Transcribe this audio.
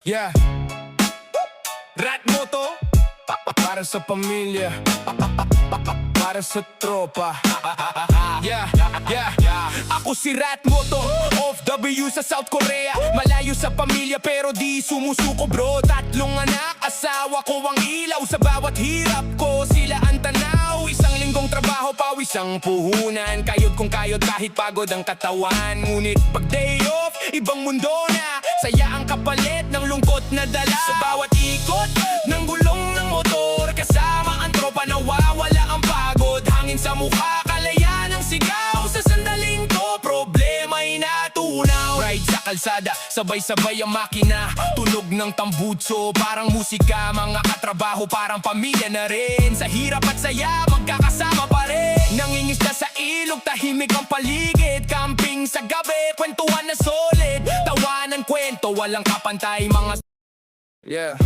Yeah. Rat mo to para sa pamilya, para sa tropa. Yeah, yeah. Ako si Rat Moto, OFW sa South Korea. Malayo sa pamilya pero di sumusuko bro. Tatlong anak, asawa ko ang ilaw. Sa bawat hirap ko sila ang tanaw. Isang linggong trabaho, pawis ang puhunan. Kayod kung kayod kahit pagod ang katawan. Ngunit pag day off, ibang mundo na. Saya ang kapalit ng lungkot na dala. Sa bawat ikot ng gulong ng motor, kasama ang tropa, nawawala ang pagod. Hangin sa mukha, kalayaan ang sigaw. Sa sandaling to, problema'y natunaw. Ride sa kalsada, sabay-sabay ang makina. Tunog ng tambutso, parang musika. Mga katrabaho, parang pamilya na rin. Sa hirap at saya, magkakasama pa rin. Nangingisda sa ilog, tahimik ang paligid. Camping sa gabi, kwentuhan na solid. Tawanan kwento, walang kapantay mga... Yeah.